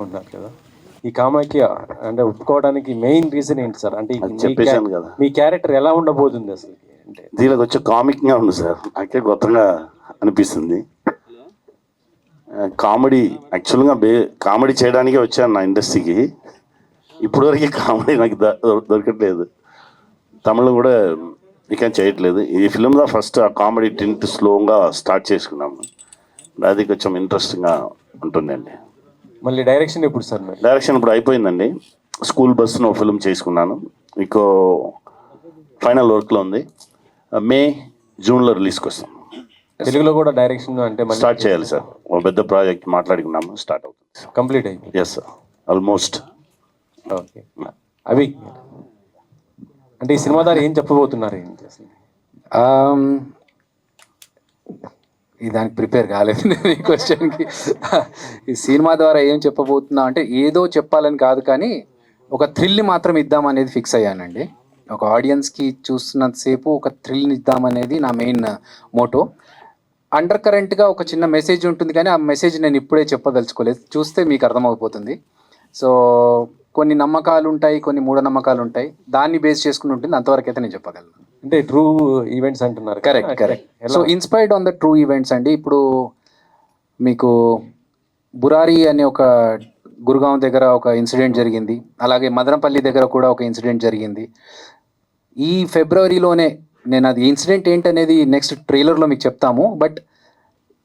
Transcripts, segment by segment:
ఉన్నారు కదా, ఈ కామాఖ్య అంటే ఒప్పుకోవడానికి మెయిన్ రీజన్ ఏంటి సార్? అంటే చెప్పేశాను కదా, మీ క్యారెక్టర్ ఎలా ఉండబోతుంది అసలు? అంటే దీనికి వచ్చి కామిక్గా ఉంది సార్, నాకే కొత్తగా అనిపిస్తుంది. కామెడీ యాక్చువల్గా కామెడీ చేయడానికే వచ్చాను నా ఇండస్ట్రీకి. ఇప్పటివరకు కామెడీ నాకు దొరకట్లేదు. తమిళం కూడా ఇక చేయట్లేదు. ఈ ఫిలింలో ఫస్ట్ ఆ కామెడీ టింట్ స్లోగా స్టార్ట్ చేసుకున్నాము. అది కొంచెం ఇంట్రెస్టింగ్గా ఉంటుందండి. మళ్ళీ డైరెక్షన్ ఎప్పుడు సార్? మరి డైరెక్షన్ ఇప్పుడు అయిపోయిందండి. స్కూల్ బస్సును ఫిల్మ్ చేసుకున్నాను. ఇంకో ఫైనల్ వర్క్లో ఉంది. మే జూన్లో రిలీజ్కి వస్తాం. తెలుగులో కూడా డైరెక్షన్ అంటే స్టార్ట్ చేయాలి సార్. ఒక పెద్ద ప్రాజెక్ట్ మాట్లాడుకున్నాము, స్టార్ట్ అవుతుంది. కంప్లీట్ అయిపోయింది? Yes sir, almost. ఓకే. అవి అంటే ఈ సినిమా ద్వారా ఏం చెప్పబోతున్నారు ఏంటి అసలు? ఈ దానికి ప్రిపేర్ కాలేదు నేను ఈ క్వశ్చన్కి. ఈ సినిమా ద్వారా ఏం చెప్పబోతున్నా అంటే ఏదో చెప్పాలని కాదు, కానీ ఒక థ్రిల్ని మాత్రం ఇద్దామనేది ఫిక్స్ అయ్యానండి. ఒక ఆడియన్స్కి చూస్తున్నంతసేపు ఒక థ్రిల్ని ఇద్దామనేది నా మెయిన్ మోటో. అండర్ కరెంట్గా ఒక చిన్న మెసేజ్ ఉంటుంది, కానీ ఆ మెసేజ్ నేను ఇప్పుడే చెప్పదలుచుకోలేదు, చూస్తే మీకు అర్థమైపోతుంది. సో కొన్ని నమ్మకాలు ఉంటాయి, కొన్ని మూఢనమ్మకాలు ఉంటాయి, దాన్ని బేస్ చేసుకుని ఉంటుంది. అంతవరకు అయితే నేను చెప్పగలను. అంటే ట్రూ ఈవెంట్స్ అంటున్నారు. Correct correct. So inspired on the true events అండి. ఇప్పుడు మీకు బురారి అనే ఒక గురుగాం దగ్గర ఒక ఇన్సిడెంట్ జరిగింది, అలాగే మదనపల్లి దగ్గర కూడా ఒక ఇన్సిడెంట్ జరిగింది. ఈ ఫిబ్రవరిలోనే, నేను అది ఇన్సిడెంట్ ఏంటనేది నెక్స్ట్ ట్రైలర్లో మీకు చెప్తాము, బట్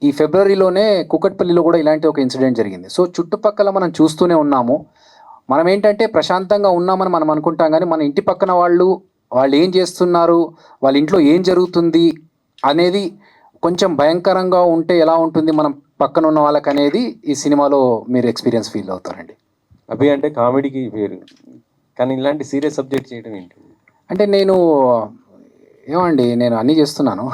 ఈ ఫిబ్రవరిలోనే కుకట్పల్లిలో కూడా ఇలాంటి ఒక ఇన్సిడెంట్ జరిగింది. సో చుట్టుపక్కల మనం చూస్తూనే ఉన్నాము. మనం ఏంటంటే ప్రశాంతంగా ఉన్నామని మనం అనుకుంటాం, కానీ మన ఇంటి పక్కన వాళ్ళు ఏం చేస్తున్నారు, వాళ్ళ ఇంట్లో ఏం జరుగుతుంది అనేది కొంచెం భయంకరంగా ఉంటే ఎలా ఉంటుంది మనం పక్కన ఉన్న వాళ్ళకి అనేది ఈ సినిమాలో మీరు ఎక్స్పీరియన్స్ ఫీల్ అవుతారండి. అవి అంటే కామెడీకి వేరు, కానీ ఇలాంటి సీరియస్ సబ్జెక్ట్ చేయడం ఏంటి? అంటే నేను అన్నీ చేస్తున్నాను.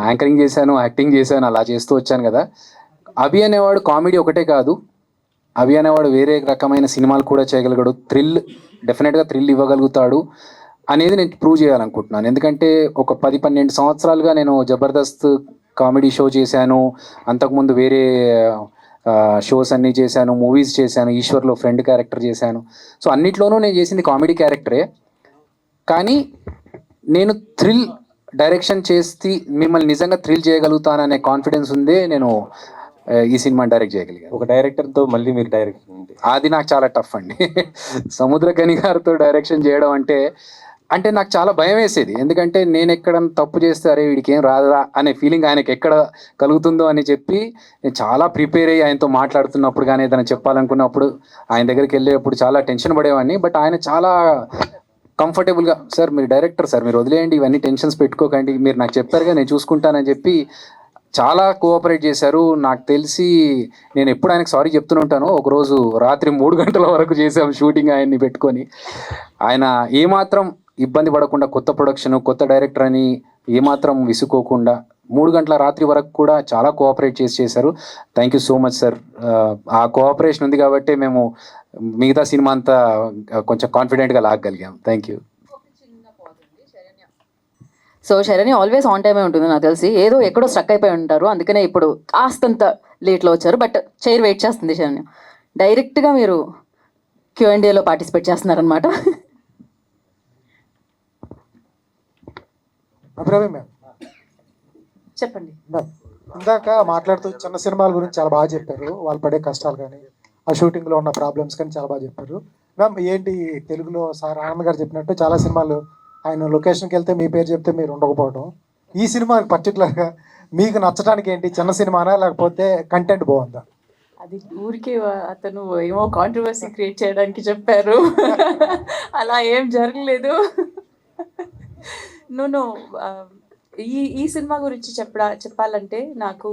యాంకరింగ్ చేశాను, యాక్టింగ్ చేశాను, అలా చేస్తూ వచ్చాను కదా. అభి అనేవాడు కామెడీ ఒకటే కాదు, అభి అనేవాడు వేరే రకమైన సినిమాలు కూడా చేయగలిగాడు. డెఫినెట్గా థ్రిల్ ఇవ్వగలుగుతాడు అనేది నేను ప్రూవ్ చేయాలనుకుంటున్నాను. ఎందుకంటే ఒక 10-12 సంవత్సరాలుగా నేను జబర్దస్త్ కామెడీ షో చేశాను, అంతకుముందు వేరే షోస్ అన్నీ చేశాను, మూవీస్ చేశాను, ఈశ్వర్లో ఫ్రెండ్ క్యారెక్టర్ చేశాను. సో అన్నిట్లోనూ నేను చేసింది కామెడీ క్యారెక్టరే, కానీ నేను థ్రిల్ డైరెక్షన్ చేసి మిమ్మల్ని నిజంగా థ్రిల్ చేయగలుగుతాననే కాన్ఫిడెన్స్ ఉందే నేను ఈ సినిమా డైరెక్ట్ చేయగలిగాను. ఒక డైరెక్టర్తో మళ్ళీ మీరు డైరెక్షన్, అది నాకు చాలా టఫ్ అండి. సముద్రకని గారితో డైరెక్షన్ చేయడం అంటే నాకు చాలా భయం వేసేది. ఎందుకంటే నేను ఎక్కడ తప్పు చేస్తే అరే వీడికి ఏం రాదా అనే ఫీలింగ్ ఆయనకి ఎక్కడ కలుగుతుందో అని చెప్పి నేను చాలా ప్రిపేర్ అయ్యి ఆయనతో మాట్లాడుతున్నప్పుడు, కానీ ఏదైనా చెప్పాలనుకున్నప్పుడు ఆయన దగ్గరికి వెళ్ళేటప్పుడు చాలా టెన్షన్ పడేవాడిని. బట్ ఆయన చాలా కంఫర్టబుల్గా, సార్ మీరు డైరెక్టర్ సార్, మీరు వదిలేయండి, ఇవన్నీ టెన్షన్స్ పెట్టుకోకండి, మీరు నాకు చెప్పారుగా నేను చూసుకుంటానని చెప్పి చాలా కోఆపరేట్ చేశారు. నాకు తెలిసి నేను ఎప్పుడు ఆయనకు సారీ చెప్తూనే ఉంటాను. ఒకరోజు రాత్రి 3 గంటల వరకు చేసాం షూటింగ్ ఆయన్ని పెట్టుకొని. ఆయన ఏమాత్రం ఇబ్బంది పడకుండా, కొత్త ప్రొడక్షన్, కొత్త డైరెక్టర్ అని ఏమాత్రం విసుకోకుండా 3 గంటల రాత్రి వరకు కూడా చాలా కోఆపరేట్ చేశారు. Thank you so much sir. ఆ కోఆపరేషన్ ఉంది కాబట్టి మేము మిగతా సినిమా అంతా కొంచెం కాన్ఫిడెంట్గా లాగగలిగాం. Thank you. So Sharani always on టైమే ఉంటుంది నాకు తెలిసి, ఏదో ఎక్కడో స్ట్రక్ అయిపోయి ఉంటారు, అందుకనే ఇప్పుడు కాస్తంత లేట్లో వచ్చారు. బట్ చైర్ వెయిట్ చేస్తుంది శరణ్య. డైరెక్ట్గా మీరు Q&Aలో పార్టిసిపేట్ చేస్తున్నారనమాట. అభిరామి మ్యామ్ చెప్పండి మ్యామ్. ఇందాక మాట్లాడుతూ చిన్న సినిమాల గురించి చాలా బాగా చెప్పారు, వాళ్ళు పడే కష్టాలు కానీ ఆ షూటింగ్లో ఉన్న ప్రాబ్లమ్స్ కానీ చాలా బాగా చెప్పారు మ్యామ్. ఏంటి తెలుగులో సార్ ఆనంద్ గారు చెప్పినట్టు చాలా సినిమాలు ఆయన లొకేషన్కి వెళ్తే మీ పేరు చెప్తే మీరు ఉండకపోవడం, ఈ సినిమాకి పర్టికులర్గా మీకు నచ్చడానికి ఏంటి? చిన్న సినిమానా లేకపోతే కంటెంట్ బాగుందా? అది ఊరికే అతను ఏమో కాంట్రవర్సీ క్రియేట్ చేయడానికి చెప్పారు. అలా ఏం జరగలేదు. నో ఈ సినిమా గురించి చెప్పాలంటే నాకు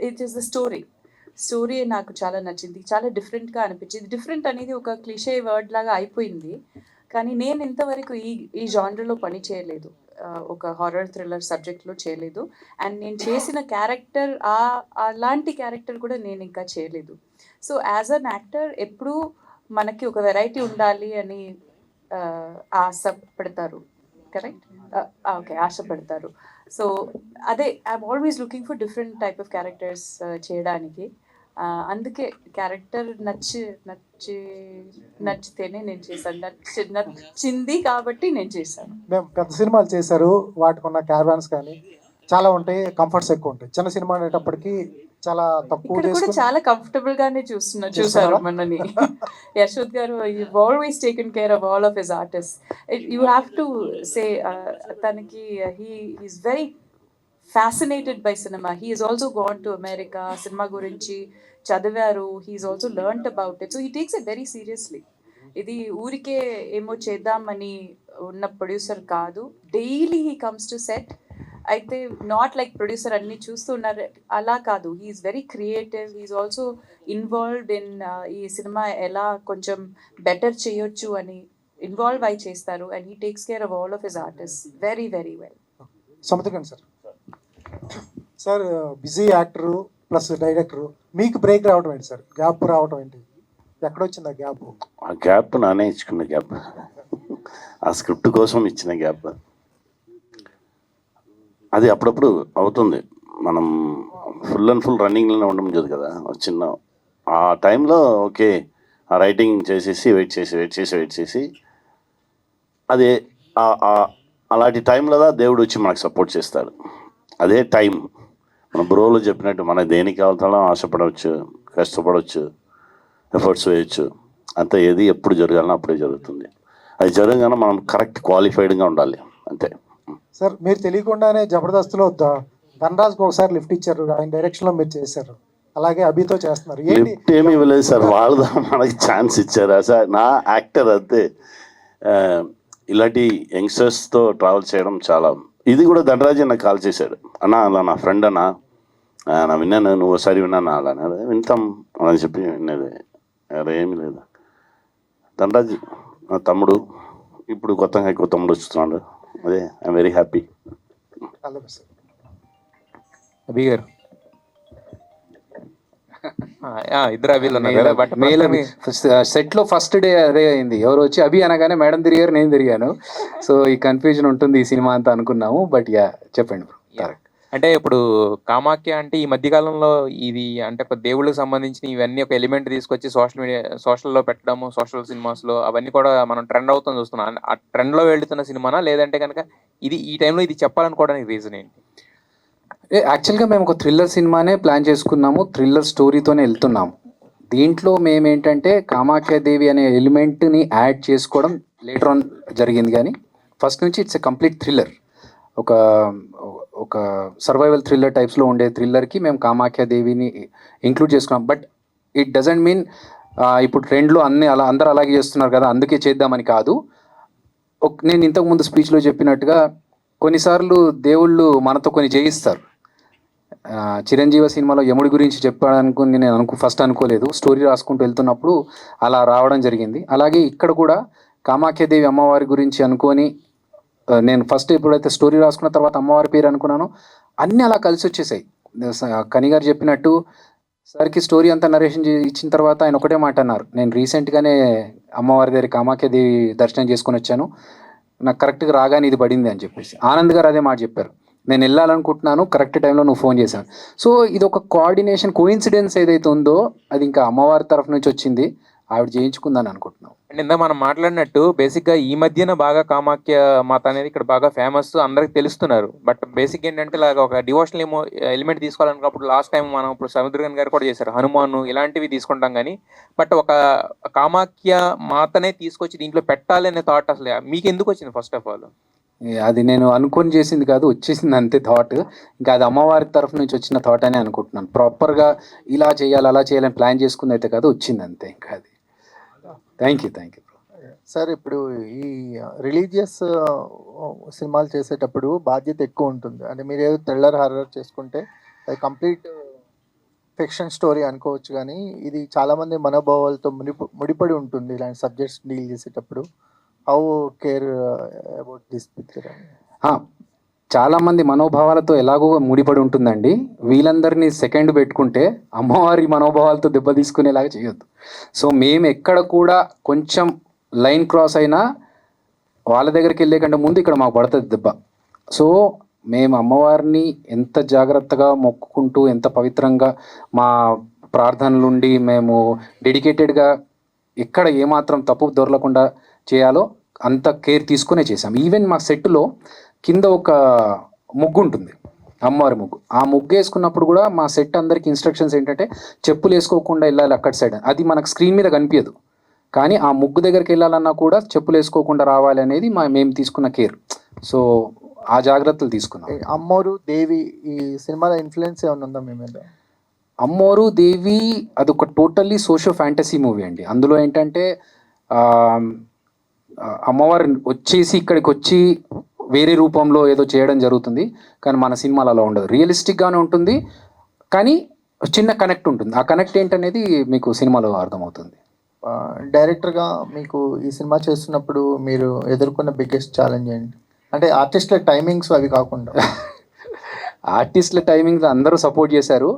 ఇట్ ఈస్ ద స్టోరీ నాకు చాలా నచ్చింది, చాలా డిఫరెంట్గా అనిపించింది. డిఫరెంట్ అనేది ఒక క్లిషే వర్డ్ లాగా అయిపోయింది, కానీ నేను ఇంతవరకు ఈ జానర్లో పని చేయలేదు, ఒక హారర్ థ్రిల్లర్ సబ్జెక్ట్లో చేయలేదు. అండ్ నేను చేసిన క్యారెక్టర్ అలాంటి క్యారెక్టర్ కూడా నేను ఇంకా చేయలేదు. సో యాజ్ అన్ యాక్టర్ ఎప్పుడూ మనకి ఒక వెరైటీ ఉండాలి అని ఆశపడతారు, కరెక్ట్? ఓకే, ఆశపడతారు. సో అదే I'm always looking for different type of characters చేయడానికి. అందుకే క్యారెక్టర్ నచ్చితేనే నేను చేశాను, నచ్చింది కాబట్టి నేను చేశాను. మేము పెద్ద సినిమాలు చేశారు, వాటికి ఉన్న క్యారవాన్స్ కానీ చాలా ఉంటాయి, కంఫర్ట్స్ ఎక్కువ ఉంటాయి. చిన్న సినిమా అనేటప్పటికి చాలా తక్కువ ఇక్కడ కూడా చేసుకుని చాలా కంఫర్టబుల్ గానే చూసారు మనని. యశోద్ గారు always taken care of all of his artist. You have to say తనకి he's very fascinated by cinema. He is also gone to America, cinema గురించి చదివారు, he's also learned about it, so he takes it very seriously. ఇది ఊరికే ఏమో చేద్దామని ఉన్న producer కాదు, daily he comes to set. అయితే నాట్ లైక్ ప్రొడ్యూసర్ అన్ని చూస్తున్నారు అలా కాదు, he's very creative, he's also involved in ఈ సినిమా ఎలా కొంచెం బెటర్ చేయొచ్చు అని ఇన్వాల్వ్ అయి చేస్తారు. And he takes care of all of his artist very very well. Samudrakanth sir, sir busy actor plus director, మీకు బ్రేక్ రావడం ఏంటి సార్, గ్యాప్ రావడం ఏంటి, ఎక్కడొచ్చింది ఆ గ్యాప్? ఆ గ్యాప్ నానే ఇచ్చుకున్న గ్యాప్, ఆ స్క్రిప్ట్ కోసం ఇచ్చిన గ్యాప్. అది అప్పుడప్పుడు అవుతుంది, మనం ఫుల్ అండ్ ఫుల్ రన్నింగ్లోనే ఉండడం లేదు కదా. చిన్న ఆ టైంలో ఓకే, ఆ రైటింగ్ చేసేసి వెయిట్ చేసి అదే అలాంటి టైంలో దేవుడు వచ్చి మనకు సపోర్ట్ చేస్తాడు. అదే టైం మన బ్రోలో చెప్పినట్టు మన దేనికి అవతలం ఆశపడవచ్చు, కష్టపడవచ్చు, ఎఫర్ట్స్ వేయచ్చు, అంతే. ఏది ఎప్పుడు జరగాలన్నా అప్పుడే జరుగుతుంది. అది జరగగానే మనం కరెక్ట్ క్వాలిఫైడ్గా ఉండాలి, అంతే. సార్ మీరు తెలియకుండానే జబర్దస్త్లో ధనరాజ్కి ఒకసారి లిఫ్ట్ ఇచ్చారు, ఆయన డైరెక్షన్లో మీరు చేశారు, అలాగే అభితో చేస్తున్నారు. ఏంటి లిఫ్ట్ ఏమీ ఇవ్వలేదు సార్, వాళ్ళు మనకి ఛాన్స్ ఇచ్చారా సార్? నా యాక్టర్ అంతే. ఇలాంటి యంగ్స్టర్స్తో ట్రావెల్ చేయడం చాలా. ఇది కూడా ధనరాజే నాకు కాల్ చేశాడు, అన్నా అలా నా ఫ్రెండ్ అన్నా, నా విన్నాను, నువ్వు ఒకసారి విన్నాను అలా వింటాం అని చెప్పి విన్నది. అరే ఏమీ లేదు, ధనరాజ్ నా తమ్ముడు, ఇప్పుడు కొత్తగా ఎక్కువ తమ్ముడు వస్తున్నాడు, అదే ఐఎమ్ వెరీ హ్యాపీ. అభి గారు ఇద్దరు అభిలు ఉన్నారు కదా, బట్ సెట్ లో ఫస్ట్ డే అదే అయింది, ఎవరు వచ్చి అభి అనగానే మేడం తిరిగారు, నేను తిరిగాను. సో ఈ కన్ఫ్యూజన్ ఉంటుంది ఈ సినిమా అంతా అనుకున్నాము. బట్ యా చెప్పండి బ్రో. అంటే ఇప్పుడు కామాఖ్య అంటే ఈ మధ్యకాలంలో ఇది అంటే ఒక దేవుళ్ళకి సంబంధించిన ఇవన్నీ ఒక ఎలిమెంట్ తీసుకొచ్చి సోషల్లో పెట్టడము, సోషల్ సినిమాస్లో అవన్నీ కూడా మనం ట్రెండ్ అవుతుంది చూస్తున్నాం. ఆ ట్రెండ్లో వెళ్తున్న సినిమానా, లేదంటే కనుక ఇది ఈ టైంలో ఇది చెప్పాలనుకోవడానికి రీజన్ ఏంటి? యాక్చువల్గా మేము ఒక థ్రిల్లర్ సినిమానే ప్లాన్ చేసుకున్నాము, థ్రిల్లర్ స్టోరీతోనే వెళ్తున్నాము. దీంట్లో మేమేంటంటే కామాఖ్యాదేవి అనే ఎలిమెంట్ని యాడ్ చేసుకోవడం లేటర్ ఆన్ జరిగింది, కానీ ఫస్ట్ నుంచి ఇట్స్ ఎ కంప్లీట్ థ్రిల్లర్. ఒక సర్వైవల్ థ్రిల్లర్ టైప్స్లో ఉండే థ్రిల్లర్కి మేము కామాఖ్యాదేవిని ఇంక్లూడ్ చేసుకున్నాం. బట్ ఇట్ డజంట్ మీన్ ఇప్పుడు ట్రెండ్లో అందరూ అలాగే చేస్తున్నారు కదా అందుకే చేద్దామని కాదు. నేను ఇంతకుముందు స్పీచ్లో చెప్పినట్టుగా కొన్నిసార్లు దేవుళ్ళు మనతో కొన్ని చేయిస్తారు. చిరంజీవి సినిమాలో యముడి గురించి చెప్పాలనుకుని నేను ఫస్ట్ అనుకోలేదు, స్టోరీ రాసుకుంటూ వెళ్తున్నప్పుడు అలా రావడం జరిగింది. అలాగే ఇక్కడ కూడా కామాఖ్యాదేవి అమ్మవారి గురించి అనుకొని నేను ఫస్ట్ ఎప్పుడైతే స్టోరీ రాసుకున్న తర్వాత అమ్మవారి పేరు అనుకున్నానో అన్నీ అలా కలిసి వచ్చేసాయి. కనిగారు చెప్పినట్టు సార్కి స్టోరీ అంతా నరేషన్ ఇచ్చిన తర్వాత ఆయన ఒకటే మాట అన్నారు, నేను రీసెంట్గానే అమ్మవారి దగ్గర కామాఖ్యాదేవి దర్శనం చేసుకొని వచ్చాను, నాకు కరెక్ట్గా రాగానే ఇది పడింది అని చెప్పేసి ఆనంద్ గారు అదే మాట చెప్పారు. నేను వెళ్ళాలనుకుంటున్నాను, కరెక్ట్ టైంలో నువ్వు ఫోన్ చేశాను. సో ఇది ఒక కోఆర్డినేషన్, కోఇన్సిడెన్స్ ఏదైతే ఉందో అది ఇంకా అమ్మవారి తరఫు నుంచి వచ్చింది, ఆవిడ చేయించుకుందని అనుకుంటున్నాం. అండ్ ఇందాక మనం మాట్లాడినట్టు బేసిక్గా ఈ మధ్యన బాగా కామాఖ్య మాత అనేది ఇక్కడ బాగా ఫేమస్, అందరికి తెలుస్తున్నారు. బట్ బేసిక్ ఏంటంటే ఇలాగ ఒక డివోషనల్ ఎలిమెంట్ తీసుకోవాలనుకున్నప్పుడు లాస్ట్ టైం మనం ఇప్పుడు సముద్రగన్ గారు కూడా చేశారు, హనుమాన్ ఇలాంటివి తీసుకుంటాం కానీ బట్ ఒక కామాఖ్య మాతనే తీసుకొచ్చి దీంట్లో పెట్టాలనే థాట్ అసలు మీకు ఎందుకు వచ్చింది? ఫస్ట్ ఆఫ్ ఆల్ అది నేను అనుకొని చేసింది కాదు, వచ్చేసింది అంతే థాట్. ఇంకా అది అమ్మవారి తరఫు నుంచి వచ్చిన థాట్ అని అనుకుంటున్నాను. ప్రాపర్గా ఇలా చేయాలి అలా చేయాలని ప్లాన్ చేసుకుంది అయితే కాదు, వచ్చింది అంతే. ఇంకా అది థ్యాంక్ యూ. సార్ ఇప్పుడు ఈ రిలీజియస్ సినిమాలు చేసేటప్పుడు బాధ్యత ఎక్కువ ఉంటుంది. అంటే మీరు ఏదో థ్రిల్లర్ హారర్ చేసుకుంటే అది కంప్లీట్ ఫిక్షన్ స్టోరీ అనుకోవచ్చు, కానీ ఇది చాలామంది మనోభావాలతో ముడిపడి ఉంటుంది ఇలాంటి సబ్జెక్ట్స్ డీల్ చేసేటప్పుడు. How care about this picture? చాలామంది మనోభావాలతో ఎలాగో ముడిపడి ఉంటుందండి. వీళ్ళందరినీ సెకండ్ పెట్టుకుంటే అమ్మవారి మనోభావాలతో దెబ్బ తీసుకునేలాగా చేయొద్దు. సో మేము ఎక్కడ కూడా కొంచెం లైన్ క్రాస్ అయినా వాళ్ళ దగ్గరికి వెళ్ళే కంటే ముందు ఇక్కడ మాకు పడుతుంది దెబ్బ. సో మేము అమ్మవారిని ఎంత జాగ్రత్తగా మొక్కుకుంటూ ఎంత పవిత్రంగా మా ప్రార్థనలుండి మేము డెడికేటెడ్గా ఎక్కడ ఏమాత్రం తప్పు దొరలకుండా చేయాలో అంత కేర్ తీసుకునే చేసాం. ఈవెన్ మా సెట్లో కింద ఒక ముగ్గు ఉంటుంది, అమ్మవారి ముగ్గు. ఆ ముగ్గు వేసుకున్నప్పుడు కూడా మా సెట్ అందరికి ఇన్స్ట్రక్షన్స్ ఏంటంటే చెప్పులు వేసుకోకుండా వెళ్ళాలి అక్కడ సైడ్. అది మనకు స్క్రీన్ మీద కనిపించదు, కానీ ఆ ముగ్గు దగ్గరికి వెళ్ళాలన్నా కూడా చెప్పులు వేసుకోకుండా రావాలి అనేది మేము తీసుకున్న కేర్. సో ఆ జాగ్రత్తలు తీసుకున్నాం. అమ్మోరు దేవి ఈ సినిమాలో ఇన్ఫ్లుయెన్స్ ఏమైనా ఉందా మీ మీద? అమ్మోరు దేవి అదొక టోటల్లీ సోషో ఫ్యాంటసీ మూవీ అండి. అందులో ఏంటంటే అమ్మవారు వచ్చేసి ఇక్కడికి వచ్చి వేరే రూపంలో ఏదో చేయడం జరుగుతుంది, కానీ మన సినిమాలో అలా ఉండదు. రియలిస్టిక్గానే ఉంటుంది, కానీ చిన్న కనెక్ట్ ఉంటుంది. ఆ కనెక్ట్ ఏంటనేది మీకు సినిమాలో అర్థమవుతుంది. డైరెక్టర్గా మీకు ఈ సినిమా చేస్తున్నప్పుడు మీరు ఎదుర్కొన్న బిగ్గెస్ట్ ఛాలెంజ్ ఏంటి? అంటే ఆర్టిస్టుల టైమింగ్స్ అవి కాకుండా. ఆర్టిస్టుల టైమింగ్స్ అందరూ సపోర్ట్ చేశారు.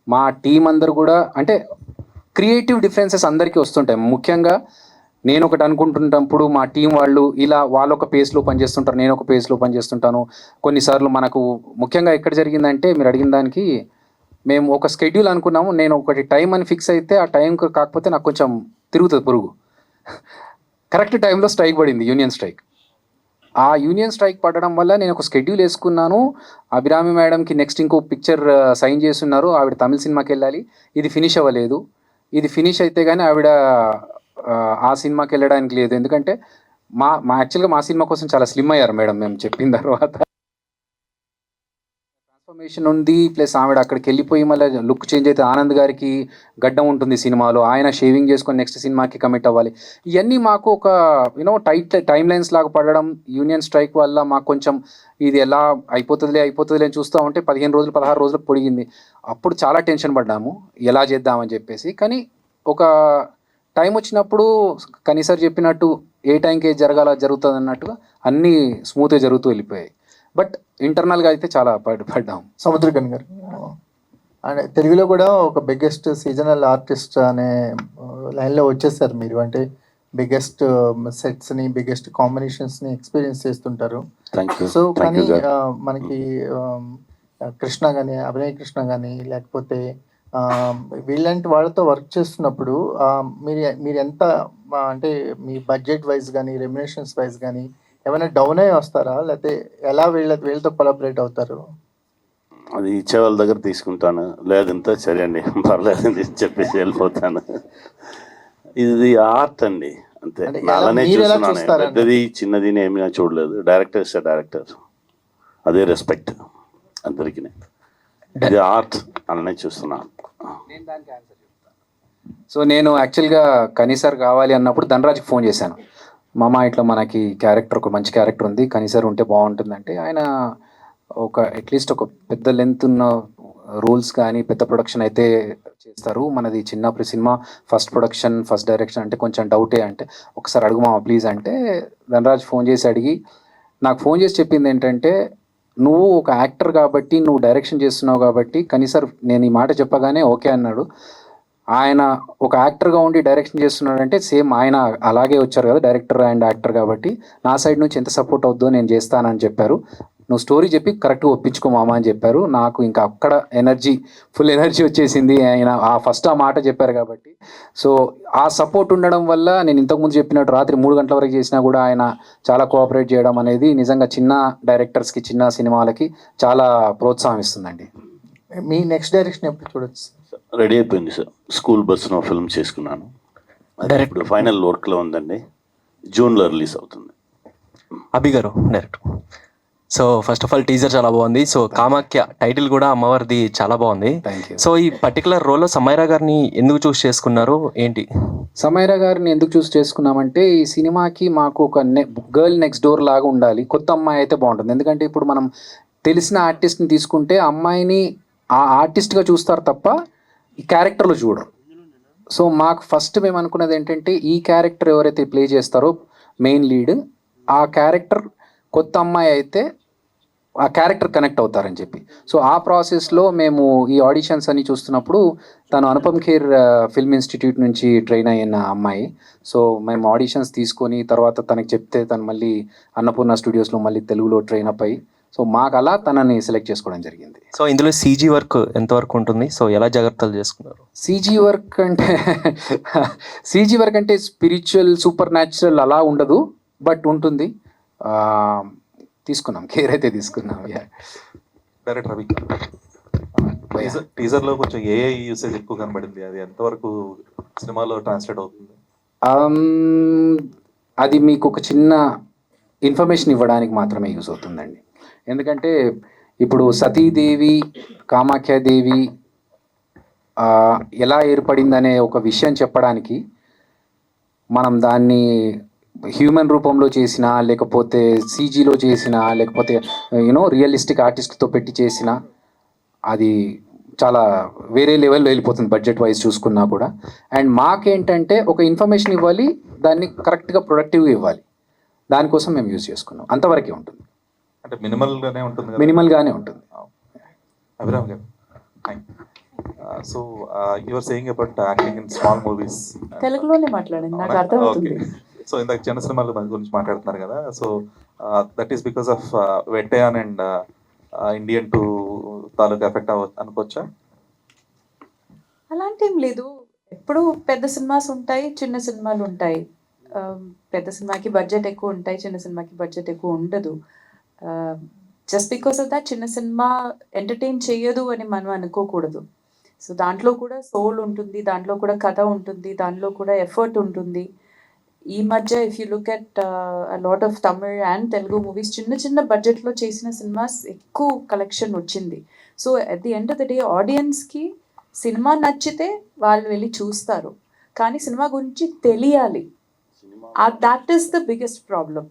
మా టీం అందరూ కూడా, అంటే క్రియేటివ్ డిఫరెన్సెస్ అందరికీ వస్తుంటాయి. ముఖ్యంగా నేను ఒకటి అనుకుంటున్నప్పుడు మా టీం వాళ్ళు ఇలా వాళ్ళొక పేస్లో పనిచేస్తుంటారు, నేను ఒక పేస్లో పనిచేస్తుంటాను. కొన్నిసార్లు మనకు ముఖ్యంగా ఎక్కడ జరిగిందంటే మీరు అడిగిన దానికి, మేము ఒక స్కెడ్యూల్ అనుకున్నాము, నేను ఒకటి టైం అని ఫిక్స్ అయితే ఆ టైంకి కాకపోతే నాకు కొంచెం తిరుగుతుంది పురుగు. కరెక్ట్ టైంలో స్ట్రైక్ పడింది, యూనియన్ స్ట్రైక్. ఆ యూనియన్ స్ట్రైక్ పడడం వల్ల నేను ఒక స్కెడ్యూల్ వేసుకున్నాను. అభిరామి మేడంకి నెక్స్ట్ ఇంకో పిక్చర్ సైన్ చేస్తున్నారు, ఆవిడ తమిళ సినిమాకి వెళ్ళాలి. ఇది ఫినిష్ అవ్వలేదు. ఇది ఫినిష్ అయితే కానీ ఆవిడ ఆ సినిమాకి వెళ్ళడానికి లేదు. ఎందుకంటే మా యాక్చువల్గా మా సినిమా కోసం చాలా స్లిమ్ అయ్యారు మేడం మేము చెప్పిన తర్వాత. ట్రాన్స్ఫర్మేషన్ ఉంది, ప్లస్ ఆవిడ అక్కడికి వెళ్ళిపోయి మళ్ళీ లుక్ చేంజ్ అయితే ఆనంద్ గారికి గడ్డం ఉంటుంది సినిమాలో, ఆయన షేవింగ్ చేసుకొని నెక్స్ట్ సినిమాకి కమిట్ అవ్వాలి. ఇవన్నీ మాకు ఒక టైట్ టైమ్ లైన్స్ లాగా పడడం, యూనియన్ స్ట్రైక్ వల్ల మాకు కొంచెం ఇది ఎలా అయిపోతుందిలే అని చూస్తూ ఉంటే 15 రోజులు 16 రోజులకు పొడిగింది. అప్పుడు చాలా టెన్షన్ పడ్డాము ఎలా చేద్దామని చెప్పేసి. కానీ ఒక టైం వచ్చినప్పుడు కనీసారి చెప్పినట్టు ఏ టైంకి ఏది జరుగుతుంది అన్నట్టుగా అన్నీ స్మూత్గా జరుగుతూ వెళ్ళిపోయాయి. బట్ ఇంటర్నల్గా అయితే చాలా పడ్డాం. సముద్రకని గారు అంటే తెలుగులో కూడా ఒక బిగ్గెస్ట్ సీజనల్ ఆర్టిస్ట్ అనే లైన్లో వచ్చేసారు మీరు. అంటే బిగ్గెస్ట్ సెట్స్ని, బిగ్గెస్ట్ కాంబినేషన్స్ని ఎక్స్పీరియన్స్ చేస్తుంటారు. సో కానీ మనకి కృష్ణ కానీ, అభినయ్ కృష్ణ కానీ, లేకపోతే వీళ్ళంటి వాళ్ళతో వర్క్ చేస్తున్నప్పుడు మీరు ఎంత అంటే మీ బడ్జెట్ వైజ్ కానీ, రెమ్యునేషన్స్ వైజ్ కానీ ఏమైనా డౌన్ అయ్యి వస్తారా, లేకపోతే ఎలా వీళ్ళతో కొలాబరేట్ అవుతారు? అది ఇచ్చే వాళ్ళ దగ్గర తీసుకుంటాను, లేదంతా సరే అండి పర్లేదని చెప్పేసి వెళ్ళిపోతాను. ఇది ఆర్ట్ అండి, అంతే. అలానే చూస్తున్నాను, పెద్దది చిన్నది ఏమైనా చూడలేదు. డైరెక్టర్ ఇస్తే డైరెక్టర్, అదే రెస్పెక్ట్ అందరికీ. ఇది ఆర్ట్ అలానే చూస్తున్నాను. సో నేను యాక్చువల్గా కనీసార్ కావాలి అన్నప్పుడు ధనరాజ్కి ఫోన్ చేశాను. మామ ఇట్లా మనకి క్యారెక్టర్, ఒక మంచి క్యారెక్టర్ ఉంది, కనీసార్ ఉంటే బాగుంటుందంటే ఆయన అట్లీస్ట్ ఒక పెద్ద లెంత్ ఉన్న రోల్స్ కానీ పెద్ద ప్రొడక్షన్ అయితే చేస్తారు. మనది చిన్న cinema, first production, first direction అంటే కొంచెం డౌటే. అంటే ఒకసారి అడుగు మామ ప్లీజ్ అంటే ధనరాజ్ ఫోన్ చేసి అడిగి నాకు ఫోన్ చేసి చెప్పింది ఏంటంటే, నువ్వు ఒక యాక్టర్ కాబట్టి, నువ్వు డైరెక్షన్ చేస్తున్నావు కాబట్టి కనీసార్ నేను ఈ మాట చెప్పగానే ఓకే అన్నాడు. ఆయన ఒక యాక్టర్గా ఉండి డైరెక్షన్ చేస్తున్నాడంటే సేమ్ ఆయన అలాగే వచ్చారు కదా డైరెక్టర్ అండ్ యాక్టర్ కాబట్టి, నా సైడ్ నుంచి ఎంత సపోర్ట్ అవుద్దో నేను చేస్తానని చెప్పారు. నువ్వు స్టోరీ చెప్పి కరెక్ట్గా ఒప్పించుకో మామ అని చెప్పారు. నాకు ఇంకా అక్కడ ఫుల్ ఎనర్జీ వచ్చేసింది. ఆయన ఆ మాట చెప్పారు కాబట్టి. సో ఆ సపోర్ట్ ఉండడం వల్ల నేను ఇంతకుముందు చెప్పినట్టు రాత్రి 3 గంటల వరకు చేసినా కూడా ఆయన చాలా కోఆపరేట్ చేయడం అనేది నిజంగా చిన్న డైరెక్టర్స్కి, చిన్న సినిమాలకి చాలా ప్రోత్సాహం ఇస్తుందండి. మీ నెక్స్ట్ డైరెక్షన్ ఎప్పుడు చూడొచ్చు? రెడీ అయిపోయింది సార్, స్కూల్ బస్సులో ఫిల్మ్ చేసుకున్నాను. అది ఇప్పుడు ఫైనల్ వర్క్లో ఉందండి, జూన్లో రిలీజ్ అవుతుంది. అభి గారు director. So first of all teaser చాలా బాగుంది. సో కామాఖ్య టైటిల్ కూడా అమ్మవారిది చాలా బాగుంది. సో ఈ పర్టికులర్ రోల్లో సమైరా గారిని ఎందుకు చూస్ చేసుకున్నారు ఏంటి? సమైరా గారిని ఎందుకు చూస్ చేసుకున్నామంటే, ఈ సినిమాకి మాకు ఒక గర్ల్ నెక్స్ట్ డోర్ లాగా ఉండాలి, కొత్త అమ్మాయి అయితే బాగుంటుంది. ఎందుకంటే ఇప్పుడు మనం తెలిసిన ఆర్టిస్ట్ని తీసుకుంటే అమ్మాయిని ఆ ఆర్టిస్ట్గా చూస్తారు తప్ప ఈ క్యారెక్టర్లో చూడరు. సో మాకు ఫస్ట్ మేము అనుకున్నది ఏంటంటే, ఈ క్యారెక్టర్ ఎవరైతే ప్లే చేస్తారో మెయిన్ లీడ్, ఆ క్యారెక్టర్ కొత్త అమ్మాయి అయితే ఆ క్యారెక్టర్ కనెక్ట్ అవుతారని చెప్పి. సో ఆ ప్రాసెస్లో మేము ఈ ఆడిషన్స్ అన్ని చూస్తున్నప్పుడు తను అనుపమ్ ఖేర్ ఫిల్మ్ ఇన్స్టిట్యూట్ నుంచి ట్రైన్ అయిన అమ్మాయి. సో మేము ఆడిషన్స్ తీసుకొని తర్వాత తనకి చెప్తే తను మళ్ళీ అన్నపూర్ణ స్టూడియోస్లో మళ్ళీ తెలుగులో ట్రైన్ అప్ అయ్యి సో మాకు అలా తనని సెలెక్ట్ చేసుకోవడం జరిగింది. సో ఇందులో సీజీ వర్క్ ఎంతవరకు ఉంటుంది? సో ఎలా జాగ్రత్తలు చేసుకున్నారు? సీజీ వర్క్ అంటే సీజీ వర్క్ అంటే స్పిరిచువల్ సూపర్ న్యాచురల్ అలా ఉండదు, బట్ ఉంటుంది. తీసుకున్నాం, కేర్ అయితే తీసుకున్నాం. డైరెక్టర్ రవి, టీజర్ లో కొంచెం ఏఐ యూసేజ్ ఎక్కువ కనబడింది, అది ఎంతవరకు సినిమాలో ట్రాన్స్లేట్ అవుతుంది? అది మీకు ఒక చిన్న ఇన్ఫర్మేషన్ ఇవ్వడానికి మాత్రమే యూజ్ అవుతుందండి. ఎందుకంటే ఇప్పుడు సతీదేవి, కామాఖ్యాదేవి ఎలా ఏర్పడిందనే ఒక విషయం చెప్పడానికి మనం దాన్ని హ్యూమన్ రూపంలో చేసినా, లేకపోతే సీజీలో చేసినా, లేకపోతే రియలిస్టిక్ ఆర్టిస్ట్తో పెట్టి చేసినా అది చాలా వేరే లెవెల్లో వెళ్ళిపోతుంది బడ్జెట్ వైజ్ చూసుకున్నా కూడా. అండ్ మాకేంటంటే ఒక ఇన్ఫర్మేషన్ ఇవ్వాలి, దాన్ని కరెక్ట్గా ప్రొడక్టివ్గా ఇవ్వాలి, దానికోసం మేము యూజ్ చేసుకున్నాం. అంతవరకే ఉంటుంది, అంటే మినిమల్గానే ఉంటుంది. మినిమల్గానే ఉంటుంది. అభిరామ్ గారు, so your saying about acting in small movies. తెలుగులోనే మాట్లాడండి, నాకు అర్థమవుతుంది. సో ఇందాక చిన్న సినిమాల గురించి మాట్లాడుతున్నారు కదా, so that is because of Vettaiyan and Indian 2 తాలూకు ఎఫెక్ట్ అనుకోవచ్చా? అలాంటి ఏం లేదు. ఎప్పుడు పెద్ద సినిమాస్ ఉంటాయి, చిన్న సినిమాలు ఉంటాయి. పెద్ద సినిమాకి బడ్జెట్ ఎక్కువ ఉంటాయి, చిన్న సినిమాకి బడ్జెట్ ఎక్కువ ఉండదు. జస్ట్ బికాస్ ఆఫ్ దట్ చిన్న సినిమా ఎంటర్టైన్ చేయదు అని మనం అనుకోకూడదు. సో దాంట్లో కూడా సోల్ ఉంటుంది, దాంట్లో కూడా కథ ఉంటుంది, దాంట్లో కూడా ఎఫర్ట్ ఉంటుంది. ఈ మధ్య if you look at lot of Tamil and Telugu movies, చిన్న చిన్న బడ్జెట్లో చేసిన సినిమాస్ ఎక్కువ కలెక్షన్ వచ్చింది. So at the end of the day ఆడియన్స్కి సినిమా నచ్చితే వాళ్ళు వెళ్ళి చూస్తారు, కానీ సినిమా గురించి తెలియాలి. That is the biggest problem.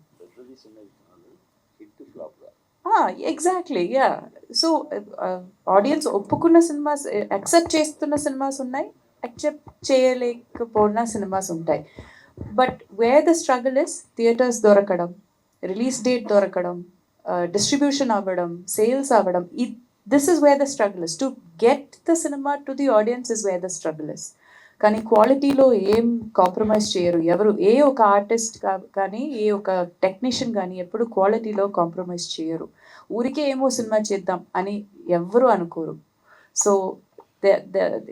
Exactly, yeah. So audience ఒప్పుకున్న సినిమాస్, యాక్సెప్ట్ చేస్తున్న సినిమాస్ ఉన్నాయి, యాక్సెప్ట్ చేయలేకపోయిన సినిమాస్ ఉంటాయి. But where the struggle is theatres దొరకడం, రిలీజ్ డేట్ దొరకడం, డిస్ట్రిబ్యూషన్ అవ్వడం, సేల్స్ అవ్వడం. This is where the struggle is. To get the cinema to the audience is where the struggle is. కానీ క్వాలిటీలో ఏం compromise చేయరు ఎవరు. ఏ ఒక ఆర్టిస్ట్ కానీ, ఏ ఒక టెక్నీషియన్ కానీ ఎప్పుడు క్వాలిటీలో కాంప్రమైజ్ చేయరు. ఊరికే ఏమో సినిమా చేద్దాం అని ఎవ్వరూ అనుకోరు. So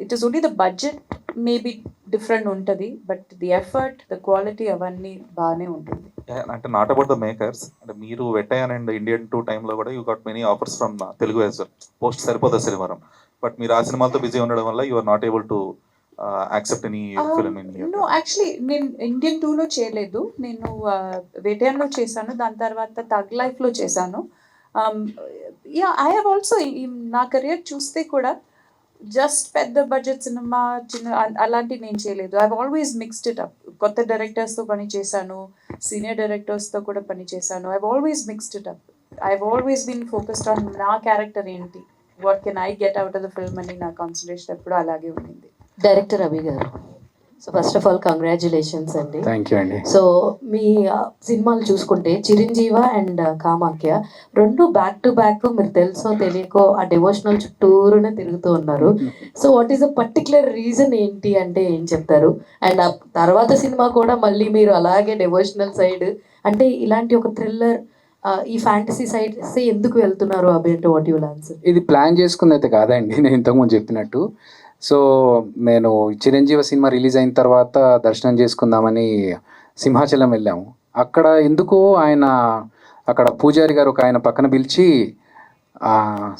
it is only the budget maybe different ఉంటుంది, but the effort, the quality అవన్నీ బాగానే ఉంటుంది. అంటే నాట్ అబౌట్ ద మేకర్స్, అంటే మీరు వెట్టయాన్ అండ్ ఇండియన్ 2 టైంలో కూడా you got many offers from Telugu as well. Post సరిపోతుంది సినిమా, బట్ మీరు ఆ సినిమాలతో బిజీ ఉండడం వల్ల you are not able to accept any film in here. No, actually నేను ఇండియన్ 2లో చేయలేదు, నేను వేటయాన్లో చేశాను, దాని తర్వాత థగ్ లైఫ్లో చేశాను. యా, ఐ హ్యావ్ ఆల్సో నా కెరియర్ చూస్తే కూడా జస్ట్ పెద్ద బడ్జెట్ సినిమా, చిన్న అలాంటివి నేను చేయలేదు. I have always mixed it up. కొత్త డైరెక్టర్స్తో పని చేశాను, సీనియర్ డైరెక్టర్స్తో కూడా పని చేశాను. I have always mixed it up. I have always been focused on నా క్యారెక్టర్ ఏంటి, what can I get out of the film అని నా కాన్సన్ట్రేషన్ ఎప్పుడు అలాగే ఉండింది. Director Ravi garu, so first of all congratulations అండి. థ్యాంక్ యూ అండి. సో మీ సినిమాలు చూసుకుంటే చిరంజీవ అండ్ కామాఖ్య రెండు బ్యాక్ టు బ్యాక్, మీరు తెలుసో తెలియకో ఆ డివోషనల్ చుట్టూరునే తిరుగుతూ ఉన్నారు. So what is the particular reason ఏంటి అంటే ఏం చెప్తారు? అండ్ ఆ తర్వాత సినిమా కూడా మళ్ళీ మీరు అలాగే డివోషనల్ సైడ్, అంటే ఇలాంటి ఒక థ్రిల్లర్, ఈ ఫ్యాంటసీ సైడ్ ఎందుకు వెళ్తున్నారు about what you will answer? ఇది ప్లాన్ చేసుకుంది అయితే కాదండి, నేను ఇంతకుముందు చెప్పినట్టు. సో నేను చిరంజీవి సినిమా రిలీజ్ అయిన తర్వాత దర్శనం చేసుకుందామని సింహాచలం వెళ్ళాము. అక్కడ ఎందుకో అక్కడ పూజారి గారు ఒక ఆయన పక్కన పిలిచి,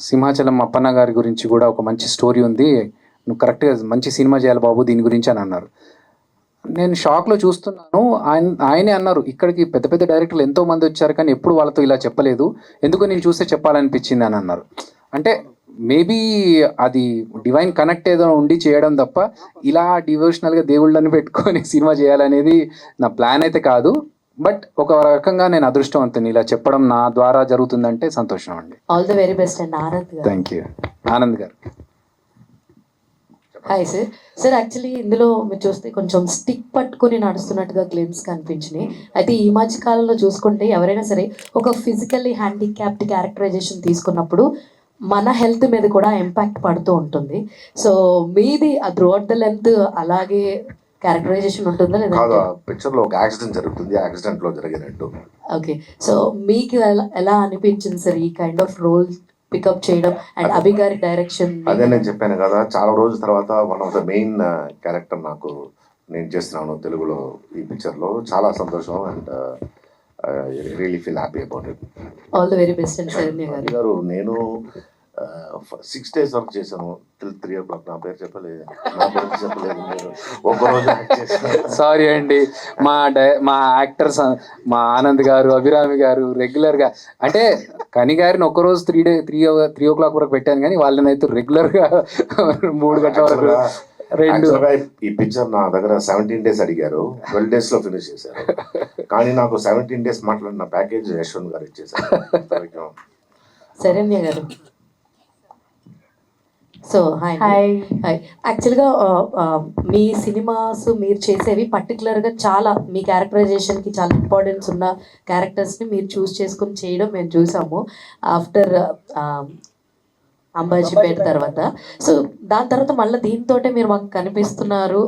సింహాచలం అప్పన్న గారి గురించి కూడా ఒక మంచి స్టోరీ ఉంది, నువ్వు కరెక్ట్గా మంచి సినిమా చేయాలి బాబు దీని గురించి అని అన్నారు. నేను షాక్లో చూస్తున్నాను. ఆయనే అన్నారు, ఇక్కడికి పెద్ద పెద్ద డైరెక్టర్లు ఎంతోమంది వచ్చారు కానీ ఎప్పుడు వాళ్ళతో ఇలా చెప్పలేదు, ఎందుకో నేను చూస్తే చెప్పాలనిపించింది అని అన్నారు. అంటే మేబీ అది డివైన్ కనెక్ట్ ఏదో ఉండి చేయడం తప్ప ఇలా డివోషనల్గా దేవుళ్ళని పెట్టుకొని సినిమా చేయాలనేది నా ప్లాన్ అయితే కాదు. బట్ ఒక రకంగా నేను అదృష్టవంతుని, ఇలా చెప్పడం నా ద్వారా జరుగుతుందంటే సంతోషం అండి. All the very best and Anand గారు. Thank you. ఆనంద్ గారు. Hi sir. సార్ యాక్చువల్లీ ఇందులో మీరు చూస్తే కొంచెం స్టిక్ పట్టుకొని నడుస్తున్నట్టుగా క్లెయిమ్స్ కనిపించినాయి. అయితే ఈ మధ్య కాలంలో చూసుకుంటే ఎవరైనా సరే ఒక ఫిజికల్లీ హ్యాండిక్యాప్డ్ క్యారెక్టరైజేషన్ తీసుకున్నప్పుడు మన హెల్త్ మీద కూడా ఇంపాక్ట్ పడుతూ ఉంటుంది. సో మీది త్రూఅవుట్ ద లెంత్ అలాగే క్యారెక్టరైజేషన్ ఉంటుందా కాదు, లేదంటే? ఆ పిక్చర్లో ఒక యాక్సిడెంట్ జరుగుతుంది, యాక్సిడెంట్లో జరిగినట్టు. ఓకే. సో మీకు ఎలా అనిపించింది సార్ ఈ కైండ్ ఆఫ్ రోల్ పికప్ చేయడం అండ్ అభి గారి డైరెక్షన్? అదే నేను చెప్పాను కదా, చాలా రోజుల తర్వాత one of the main character నాకు నేను చేస్తున్నాను తెలుగులో ఈ పిక్చర్లో. చాలా సంతోషం and really feel happy about it. All the very best and Saranya గారు. గారు నేను 6 days వర్క్ చేశాను till 3 o'clock. నా పేరు చెప్పలేదు మీరు ఒక్కరోజు సారీ అండి. మా యాక్టర్స్ మా ఆనంద్ గారు, అభిరామి గారు రెగ్యులర్గా అంటే కని గారిని ఒక్కరోజు 3 o'clock వరకు పెట్టాను, కానీ వాళ్ళని అయితే రెగ్యులర్గా 3 గంటల వరకు 2. ఈ పిక్చర్ నా దగ్గర 17 days అడిగారు, 12 days లో ఫినిష్ చేశారు. కానీ నాకు 17 days మాట్లాడిన ప్యాకేజ్ యశ్వంత్ గారు ఇచ్చేసారు. శరణ్య గారు. So hi. యాక్చువల్గా మీ సినిమాస్ మీరు చేసేవి పర్టికులర్గా చాలా మీ క్యారెక్టరైజేషన్కి చాలా ఇంపార్టెన్స్ ఉన్న క్యారెక్టర్స్ని మీరు చూస్ చేసుకొని చేయడం మేము చూసాము ఆఫ్టర్ అంబాజీపేట తర్వాత. సో దాని తర్వాత మళ్ళీ దీంతోటే మీరు మాకు కనిపిస్తున్నారు.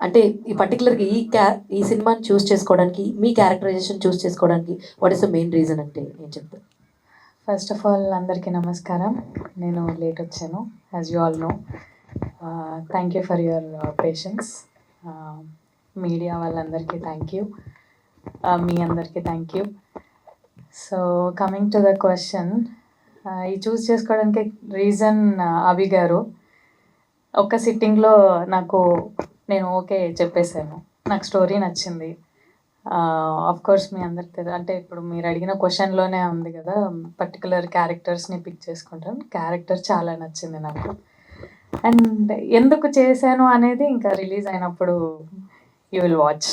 అంటే ఈ పర్టికులర్గా ఈ సినిమాని చూస్ చేసుకోవడానికి, మీ క్యారెక్టరైజేషన్ చూస్ చేసుకోవడానికి what is the main reason అంటే ఏం చెప్తారు? ఫస్ట్ ఆఫ్ ఆల్ అందరికీ నమస్కారం. నేను లేట్ వచ్చాను, as you all know. Thank you for your patience. Media వాళ్ళందరికీ థ్యాంక్ యూ, మీ అందరికీ thank you. So coming to the question, ఈ చూస్ చేసుకోవడానికి రీజన్ అభి గారు. ఒక్క సిట్టింగ్లో నేను ఓకే చెప్పేశాను, నాకు స్టోరీ నచ్చింది. ఆఫ్ కోర్స్ మీ అందరికి తెలియదు, అంటే ఇప్పుడు మీరు అడిగిన క్వశ్చన్లోనే ఉంది కదా, పర్టికులర్ క్యారెక్టర్స్ని పిక్ చేసుకుంటాను. క్యారెక్టర్ చాలా నచ్చింది నాకు. అండ్ ఎందుకు చేశాను అనేది ఇంకా రిలీజ్ అయినప్పుడు యూ విల్ వాచ్.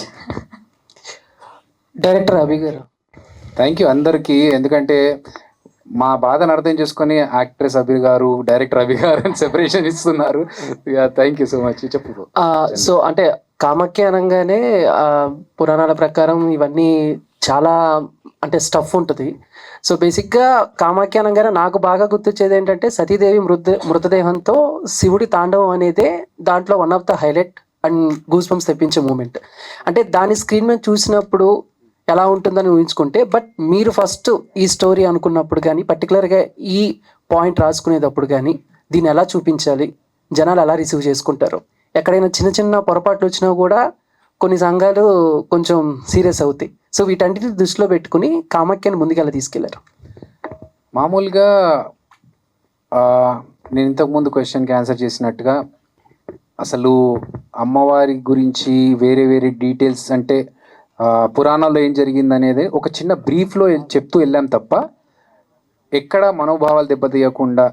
డైరెక్టర్ అభి గారు. థ్యాంక్ యూ అందరికీ, ఎందుకంటే మా బాధను అర్థం చేసుకొని యాక్ట్రెస్ అభి గారు, డైరెక్టర్ అభి గారు అని సెపరేషన్ ఇస్తున్నారు. Thank you so much. చెప్పు. సో అంటే కామాఖ్య అనగానే పురాణాల ప్రకారం ఇవన్నీ చాలా అంటే స్టఫ్ ఉంటుంది. సో బేసిక్గా కామాఖ్య అనగానే నాకు బాగా గుర్తొచ్చేది ఏంటంటే సతీదేవి మృతదేహంతో శివుడి తాండవం అనేదే దాంట్లో one of the highlight and goose bumps తెప్పించే మూమెంట్. అంటే దాని స్క్రీన్ మీద చూసినప్పుడు ఎలా ఉంటుందని ఊహించుకుంటే, బట్ మీరు ఫస్ట్ ఈ స్టోరీ అనుకున్నప్పుడు కానీ, పర్టికులర్గా ఈ పాయింట్ రాసుకునేటప్పుడు కానీ దీన్ని ఎలా చూపించాలి, జనాలు ఎలా రిసీవ్ చేసుకుంటారు, ఎక్కడైనా చిన్న చిన్న పొరపాట్లు వచ్చినా కూడా కొన్ని సంఘాలు కొంచెం సీరియస్ అవుతాయి. సో వీటన్నిటిని దృష్టిలో పెట్టుకుని కామాఖ్యని ముందుకు ఎలా తీసుకెళ్లారు? మామూలుగా నేను ఇంతకుముందు క్వశ్చన్కి ఆన్సర్ చేసినట్టుగా అసలు అమ్మవారి గురించి వేరే వేరే డీటెయిల్స్ అంటే పురాణాల్లో ఏం జరిగింది అనేది ఒక చిన్న బ్రీఫ్లో చెప్తూ వెళ్ళాం తప్ప ఎక్కడ మనోభావాలు దెబ్బతీయకుండా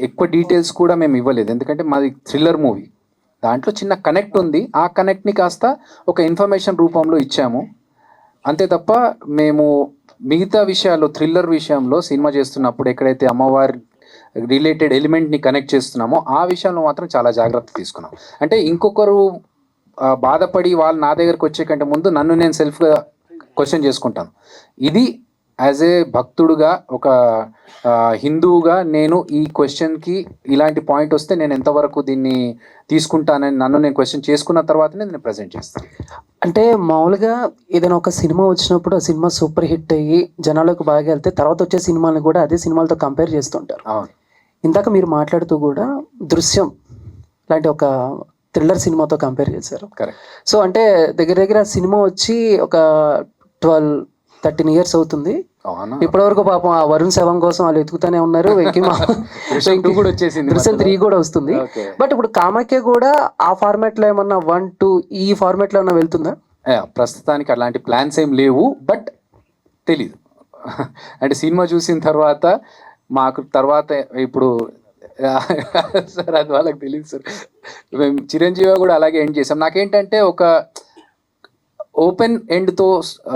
ఎక్కువ డీటెయిల్స్ కూడా మేము ఇవ్వలేదు. ఎందుకంటే మాది థ్రిల్లర్ మూవీ, దాంట్లో చిన్న కనెక్ట్ ఉంది, ఆ కనెక్ట్ని కాస్త ఒక ఇన్ఫర్మేషన్ రూపంలో ఇచ్చాము అంతే తప్ప మేము మిగతా విషయాల్లో థ్రిల్లర్ విషయంలో సినిమా చేస్తున్నప్పుడు ఎక్కడైతే అమ్మవారి రిలేటెడ్ ఎలిమెంట్ని కనెక్ట్ చేస్తున్నామో ఆ విషయంలో మాత్రం చాలా జాగ్రత్త తీసుకున్నాం. అంటే ఇంకొకరు బాధపడి వాళ్ళు నా దగ్గరకు వచ్చే కంటే ముందు నన్ను నేను సెల్ఫ్గా క్వశ్చన్ చేసుకుంటాను. ఇది యాజ్ ఏ భక్తుడుగా, ఒక హిందువుగా నేను ఈ క్వశ్చన్కి ఇలాంటి పాయింట్ వస్తే నేను ఎంతవరకు దీన్ని తీసుకుంటానని నన్ను నేను క్వశ్చన్ చేసుకున్న తర్వాతనే నేను ప్రజెంట్ చేస్తాను. అంటే మామూలుగా ఏదైనా ఒక సినిమా వచ్చినప్పుడు ఆ సినిమా సూపర్ హిట్ అయ్యి జనాలకు బాగా వెళ్తే తర్వాత వచ్చే సినిమాలను కూడా అదే సినిమాలతో కంపేర్ చేస్తుంటారు. అవును, ఇందాక మీరు మాట్లాడుతూ కూడా దృశ్యం లాంటి ఒక థ్రిల్లర్ సినిమాతో కంపేర్ చేశారు. కరెక్ట్. సో అంటే దగ్గర దగ్గర సినిమా వచ్చి ఒక 12-13 years అవుతుంది. ఇప్పటివరకు పాపం ఆ వరుణ్ శవం కోసం వాళ్ళు వెతుకుతానే ఉన్నారు. దృశ్యం 2 కూడా వచ్చేసింది, దృశ్యం 3 కూడా వస్తుంది. బట్ ఇప్పుడు కామాఖ్య కూడా ఆ ఫార్మాట్ లో ఏమన్నా 1, 2 ఈ ఫార్మాట్ లో ఏమన్నా వెళ్తుందా? ప్రస్తుతానికి అలాంటి ప్లాన్స్ ఏం లేవు, బట్ తెలీదు. అంటే సినిమా చూసిన తర్వాత మాకు తర్వాత ఇప్పుడు సార్ అది వాళ్ళకి తెలియదు సార్. మేము చిరంజీవి కూడా అలాగే ఎండ్ చేసాం. నాకేంటంటే ఒక ఓపెన్ ఎండ్తో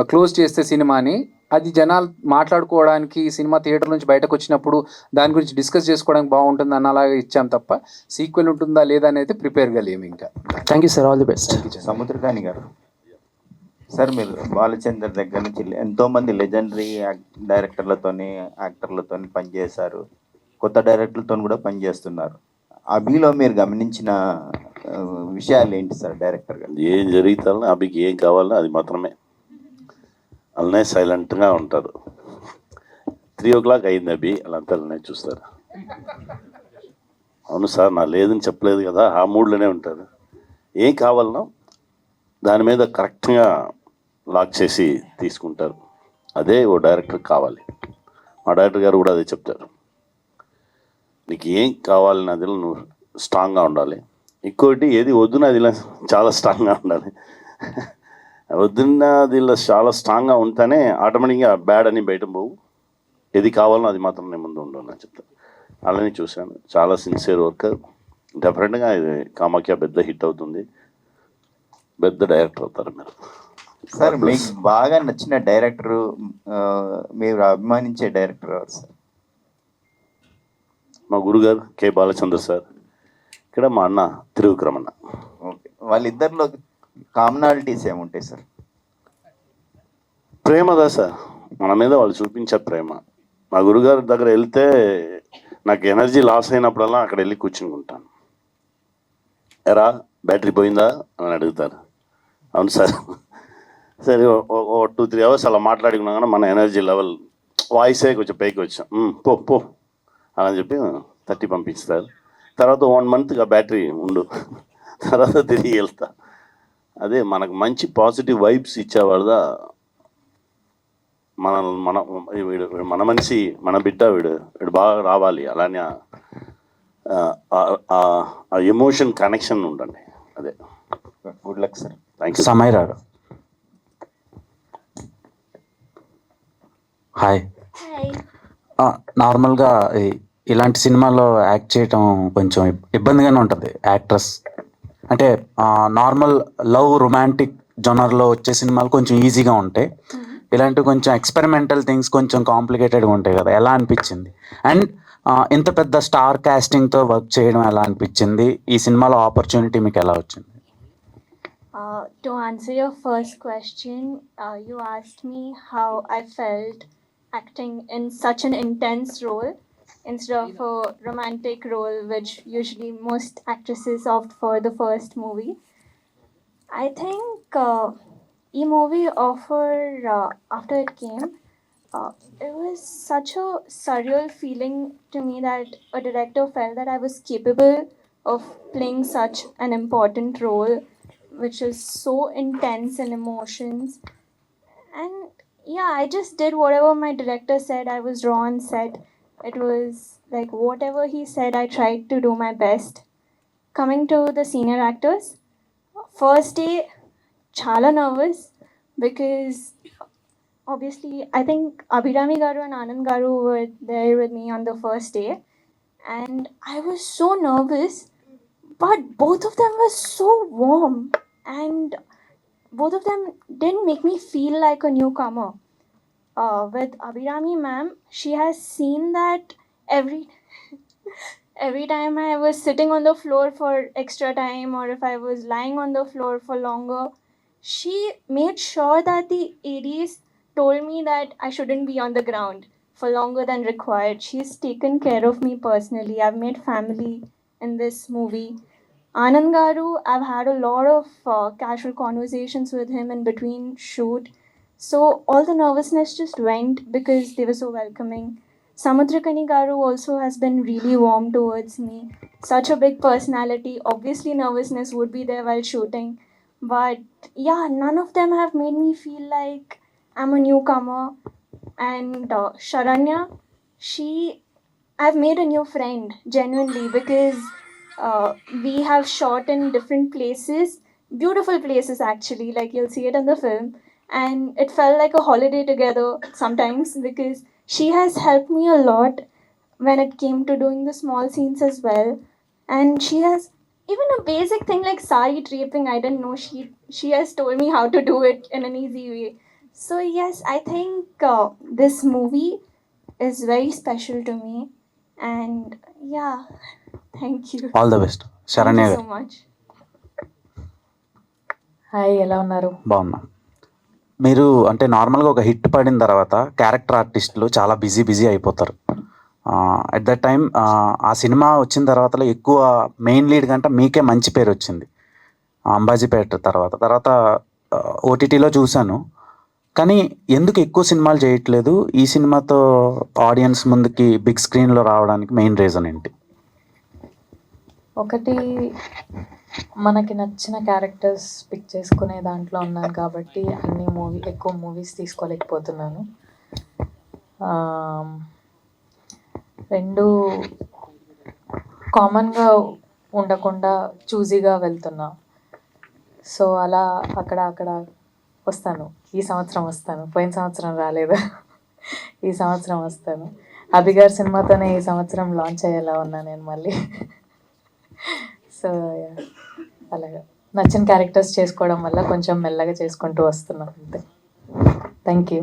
క్లోజ్ చేస్తే సినిమాని అది జనాలు మాట్లాడుకోవడానికి, సినిమా థియేటర్ నుంచి బయటకు వచ్చినప్పుడు దాని గురించి డిస్కస్ చేసుకోవడానికి బాగుంటుంది అన్నలాగా ఇచ్చాం తప్ప సీక్వెల్ ఉంటుందా లేదా అనేది ప్రిపేర్గా లేము ఇంకా. Thank you sir, all the best. Samuthirakani గారు సార్, మీరు బాలచందర్ దగ్గర నుంచి ఎంతోమంది లెజెండరీ డైరెక్టర్లతోని యాక్టర్లతోని పనిచేశారు, కొత్త డైరెక్టర్లతో కూడా పనిచేస్తున్నారు. అభిలో మీరు గమనించిన విషయాలు ఏంటి సార్ డైరెక్టర్ గారు? ఏం జరుగుతానో అభికి ఏం కావాలో అది మాత్రమే. అలానే సైలెంట్గా ఉంటారు. 3 o'clock అయింది అభి, వాళ్ళంతా అలానే చూస్తారు. అవును సార్ నా లేదని చెప్పలేదు కదా, ఆ మూడ్లోనే ఉంటారు. ఏం కావాలనో దాని మీద కరెక్ట్గా లాక్ చేసి తీసుకుంటారు. అదే ఓ డైరెక్టర్ కావాలి. మా డైరెక్టర్ గారు కూడా అదే చెప్తారు. నీకు ఏం కావాలని అదిలో నువ్వు స్ట్రాంగ్గా ఉండాలి. ఇంకోటి ఏది వద్దున అదిలో చాలా స్ట్రాంగ్గా ఉండాలి. వద్దున్న అదిలో చాలా స్ట్రాంగ్గా ఉంటేనే ఆటోమేటిక్గా బ్యాడ్ అని బయట పోవు. ఏది కావాలనో అది మాత్రం నేను ముందు ఉండను అని చెప్తాను. అలానే చూశాను. చాలా సిన్సియర్ వర్క్. డెఫినెట్గా ఇది కామాఖ్య పెద్ద హిట్ అవుతుంది. పెద్ద డైరెక్టర్ అవుతారు మీరు. సార్ మీకు బాగా నచ్చిన డైరెక్టర్, మీరు అభిమానించే డైరెక్టర్ ఎవరు సార్? మా గురుగారు కె బాలచంద్ర సార్, ఇక్కడ మా అన్న త్రివిక్రమణ. ఓకే, వాళ్ళిద్దరిలో కామనాలిటీస్ ఏముంటాయి సార్? ప్రేమదా సార్, మన మీద వాళ్ళు చూపించే ప్రేమ. మా గురుగారి దగ్గర వెళ్తే నాకు ఎనర్జీ లాస్ అయినప్పుడల్లా అక్కడ వెళ్ళి కూర్చుంటాను. ఎరా బ్యాటరీ పోయిందా అని అడుగుతారు. అవును సార్. సరే 2-3 hours అలా మాట్లాడుకున్నా కానీ మన ఎనర్జీ లెవెల్ వాయిసే కొంచెం పైకి వచ్చాం. పో పో అని చెప్పి తట్టి పంపిస్తారు. తర్వాత 1 month బ్యాటరీ ఉండు, తర్వాత తిరిగి వెళ్తా. అదే మనకు మంచి పాజిటివ్ వైబ్స్ ఇచ్చేవాళ్ళదా మన మన వీడు మన మనిషి, మన బిడ్డ, వీడు బాగా రావాలి. అలానే ఆ ఎమోషన్ కనెక్షన్ ఉండండి. అదే. Good luck sir. Thank you. Samaira hi. నార్మల్గా ఇలాంటి సినిమాలో యాక్ట్ చేయటం కొంచెం ఇబ్బందిగానే ఉంటుంది. యాక్ట్రెస్ అంటే నార్మల్ లవ్ రొమాంటిక్ జోనర్లో వచ్చే సినిమాలు కొంచెం ఈజీగా ఉంటాయి. ఇలాంటి కొంచెం ఎక్స్పెరిమెంటల్ థింగ్స్ కొంచెం కాంప్లికేటెడ్గా ఉంటాయి కదా, ఎలా అనిపించింది? అండ్ ఇంత పెద్ద స్టార్ కాస్టింగ్తో వర్క్ చేయడం ఎలా అనిపించింది? ఈ సినిమాలో ఆపర్చునిటీ మీకు ఎలా వచ్చింది? To answer your first question, you asked me how I felt acting in such an intense role instead of a romantic role, which usually most actresses opt for the first movie. I think e movie offer after it came, it was such a surreal feeling to me that a director felt that I was capable of playing such an important role, which is so intense in emotions. And yeah, I just did whatever my director said. I was raw on set. It was like whatever he said, I tried to do my best. Coming to the senior actors, first day, chala nervous because obviously I think Abhirami Garu and Anand Garu were there with me on the first day, and I was so nervous, but both of them were so warm and both of them didn't make me feel like a newcomer. With Abhirami ma'am, she has seen that every time I was sitting on the floor for extra time or if I was lying on the floor for longer, she made sure that the ADs told me that I shouldn't be on the ground for longer than required. She's taken care of me personally. I've made family in this movie. Anand Garu, I've had a lot of casual conversations with him in between shoot. So all the nervousness just went because they were so welcoming. Samudrakani Garu also has been really warm towards me. Such a big personality. Obviously nervousness would be there while shooting. But yeah, none of them have made me feel like I'm a newcomer. And Sharanya, I've made a new friend, genuinely, because we have shot in different places, beautiful places actually, like you'll see it in the film, and it felt like a holiday together sometimes because she has helped me a lot when it came to doing the small scenes as well. And she has even a basic thing like sari draping, I didn't know, she has told me how to do it in an easy way. So yes, I think this movie is very special to me, and yeah, thank you. All the best. Thank Saranya you గారు so much. Hi, ఎలా ఉన్నారు? బాగున్నా. మీరు అంటే నార్మల్గా ఒక hit పడిన తర్వాత క్యారెక్టర్ ఆర్టిస్టులు చాలా బిజీ అయిపోతారు. అట్ దట్ టైం ఆ సినిమా వచ్చిన తర్వాత ఎక్కువ మెయిన్ లీడ్ కంటే మీకే మంచి పేరు వచ్చింది. అంబాజీపేట తర్వాత ఓటీటీలో చూశాను. కానీ ఎందుకు ఎక్కువ సినిమాలు చేయట్లేదు? ఈ సినిమాతో ఆడియన్స్ ముందుకి బిగ్ స్క్రీన్లో రావడానికి మెయిన్ రీజన్ ఏంటి? ఒకటి, మనకి నచ్చిన క్యారెక్టర్స్ పిక్ చేసుకునే దాంట్లో ఉన్నాను కాబట్టి ఎక్కువ మూవీస్ తీసుకోలేకపోతున్నాను. రెండు, కామన్గా ఉండకుండా చూజీగా వెళ్తున్నా. సో అలా అక్కడ వస్తాను. ఈ సంవత్సరం వస్తాను, పోయిన సంవత్సరం రాలేదు, ఈ సంవత్సరం వస్తాను. అభిగారి సినిమాతోనే ఈ సంవత్సరం లాంచ్ అయ్యేలా ఉన్నా నేను మళ్ళీ. సో అలాగా నచ్చిన క్యారెక్టర్స్ చేసుకోవడం వల్ల కొంచెం మెల్లగా చేసుకుంటూ వస్తున్నాం అంతే. Thank you.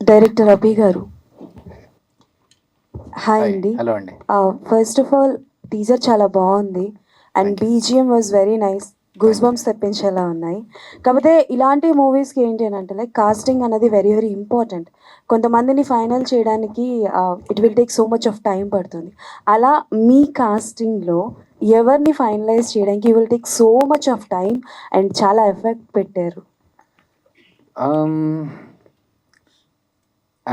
డైరెక్టర్ అభి గారు, హాయ్ అండి. హలో అండి. ఫస్ట్ ఆఫ్ ఆల్ టీజర్ చాలా బాగుంది and BGM was very nice. Goose bumps తెప్పించేలా ఉన్నాయి. కాకపోతే ఇలాంటి మూవీస్కి ఏంటి అని అంటే లైక్ కాస్టింగ్ అనేది వెరీ వెరీ ఇంపార్టెంట్. కొంతమందిని ఫైనల్ చేయడానికి it will take so much of time పడుతుంది. అలా మీ కాస్టింగ్లో ఎవరిని ఫైనలైజ్ చేయడానికి will take so much of time and చాలా ఎఫెక్ట్ పెట్టారు?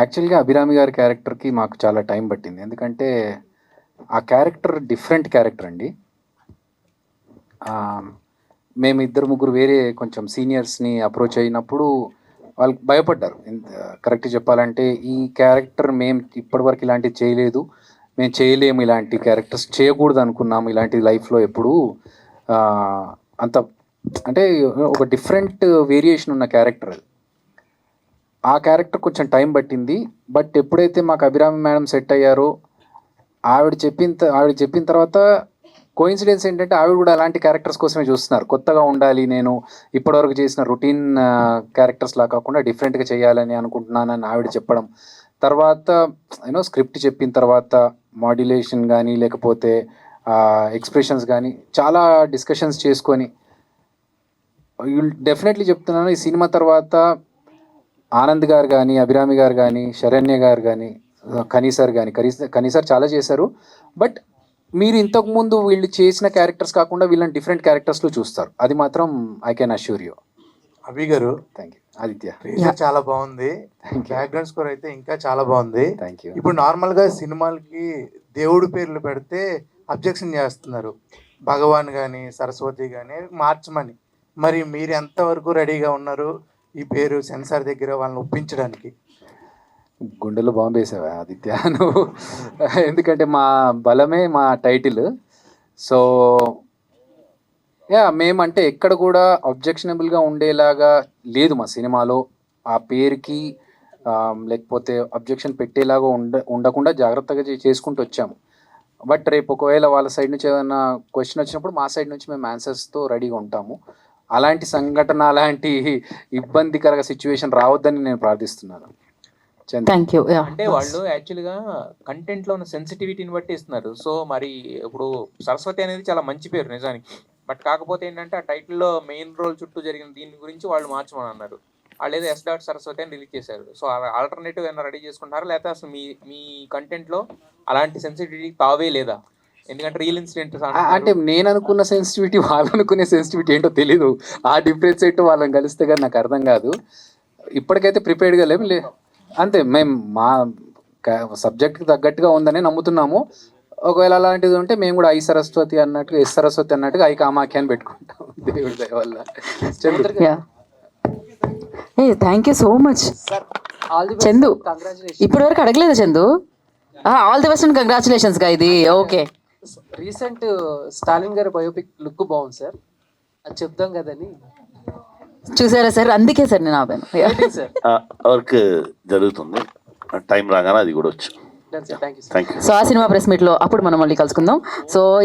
యాక్చువల్గా అభిరామి గారి క్యారెక్టర్కి మాకు చాలా టైం పట్టింది. ఎందుకంటే ఆ క్యారెక్టర్ డిఫరెంట్ క్యారెక్టర్ అండి. మేము ఇద్దరు ముగ్గురు వేరే కొంచెం సీనియర్స్ని అప్రోచ్ అయినప్పుడు వాళ్ళు భయపడ్డారు. కరెక్ట్ చెప్పాలంటే ఈ క్యారెక్టర్ మేము ఇప్పటివరకు ఇలాంటివి చేయలేదు, మేము చేయలేము, ఇలాంటి క్యారెక్టర్స్ చేయకూడదు అనుకున్నాము ఇలాంటి లైఫ్లో ఎప్పుడు. అంత అంటే ఒక డిఫరెంట్ వేరియేషన్ ఉన్న క్యారెక్టర్ అది. ఆ క్యారెక్టర్ కొంచెం టైం పట్టింది. బట్ ఎప్పుడైతే మాకు అభిరామి మేడం సెట్ అయ్యారో ఆవిడ చెప్పిన తర్వాత కోయిన్సిడెన్స్ ఏంటంటే ఆవిడ కూడా అలాంటి క్యారెక్టర్స్ కోసమే చూస్తున్నారు. కొత్తగా ఉండాలి, నేను ఇప్పటివరకు చేసిన రొటీన్ క్యారెక్టర్స్లా కాకుండా డిఫరెంట్గా చేయాలని అనుకుంటున్నానని ఆవిడ చెప్పడం. తర్వాత స్క్రిప్ట్ చెప్పిన తర్వాత మాడ్యులేషన్ కానీ లేకపోతే ఎక్స్ప్రెషన్స్ కానీ చాలా డిస్కషన్స్ చేసుకొని డెఫినెట్లీ చెప్తున్నాను, ఈ సినిమా తర్వాత ఆనంద్ గారు కానీ, అభిరామి గారు కానీ, శరణ్య గారు కానీ, కనీసార్ చాలా చేశారు. బట్ మీరు ఇంతకుముందు వీళ్ళు చేసిన క్యారెక్టర్స్ కాకుండా వీళ్ళని డిఫరెంట్ క్యారెక్టర్స్లో చూస్తారు, అది మాత్రం ఐ కెన్ అష్యూర్ యూ. అభి గారు, థ్యాంక్ యూ. ఆదిత్య, చాలా బాగుంది. బ్యాక్గ్రౌండ్ స్కోర్ అయితే ఇంకా చాలా బాగుంది. Thank you. ఇప్పుడు నార్మల్గా సినిమాలకి దేవుడి పేర్లు పెడితే అబ్జెక్షన్ చేస్తున్నారు, భగవాన్ కానీ సరస్వతి కానీ మార్చమని. మరి మీరు ఎంతవరకు రెడీగా ఉన్నారు ఈ పేరు సెన్సార్ దగ్గర వాళ్ళని ఒప్పించడానికి? గుండెలో బాంబు వేసావా ఆదిత్య నువ్వు? ఎందుకంటే మా బలమే మా టైటిల్. సో మేమంటే ఎక్కడ కూడా అబ్జెక్షనబుల్గా ఉండేలాగా లేదు మా సినిమాలో. ఆ పేరుకి లేకపోతే అబ్జెక్షన్ పెట్టేలాగా ఉండకుండా జాగ్రత్తగా చేసుకుంటూ వచ్చాము. బట్ రేపు ఒకవేళ వాళ్ళ సైడ్ నుంచి ఏమైనా క్వశ్చన్ వచ్చినప్పుడు మా సైడ్ నుంచి మేము ఆన్సర్స్తో రెడీగా ఉంటాము. అలాంటి సంఘటన, అలాంటి ఇబ్బందికర సిచ్యువేషన్ రావద్దని నేను ప్రార్థిస్తున్నాను. Thank you. అంటే వాళ్ళు యాక్చువల్గా కంటెంట్ లో ఉన్న సెన్సిటివిటీని బట్టి ఇస్తున్నారు. సో మరి ఇప్పుడు సరస్వతి అనేది చాలా మంచి పేరు నిజానికి. బట్ కాకపోతే ఏంటంటే ఆ టైటిల్లో మెయిన్ రోల్ చుట్టూ జరిగిన దీని గురించి వాళ్ళు మార్చమని అన్నారు. వాళ్ళు ఏదో S. సరస్వతి అని రిలీజ్ చేశారు. సో ఆల్టర్నేటివ్ ఏమైనా రెడీ చేసుకుంటారా, లేకపోతే అసలు మీ కంటెంట్ లో అలాంటి సెన్సిటివిటీ తావే లేదా? ఎందుకంటే రియల్ ఇన్సిడెంట్ అంటే నేను అనుకున్న సెన్సిటివిటీ వాళ్ళు అనుకునే సెన్సిటివిటీ ఏంటో తెలీదు. ఆ డిఫరెన్స్ ఏంటో వాళ్ళని కలిస్తే కానీ నాకు అర్థం కాదు. ఇప్పటికైతే ప్రిపేర్డ్గా లేము అంతే. మేము మా సబ్జెక్ట్కి తగ్గట్టుగా ఉందని నమ్ముతున్నాము. ఒకవేళ అలాంటిది ఉంటే మేము కూడా ఐ సరస్వతి అన్నట్టుగా, S. సరస్వతి అన్నట్టుగా ఐ కామాఖ్య అని పెట్టుకుంటాం దేవుడి దయ వల్ల. Thank you so much Chandu. ఇప్పటి వరకు అడగలేదు Chandu. All the best and congratulations గా. ఇది ఓకే. రీసెంట్ స్టాలిన్ గారి బయోపిక్ లుక్ బాగుంది సార్, అది చెప్దాం కదని. చూసారా సార్, అందుకే సార్ నేను ఆపాను. వర్క్ జరుగుతుంది, టైం రాగానే అది కూడా వచ్చు. Thank you. Thank you. So ఆ సినిమా ప్రెస్ మీట్ లో అప్పుడు మనం మళ్ళీ కలుసుకుందాం. సో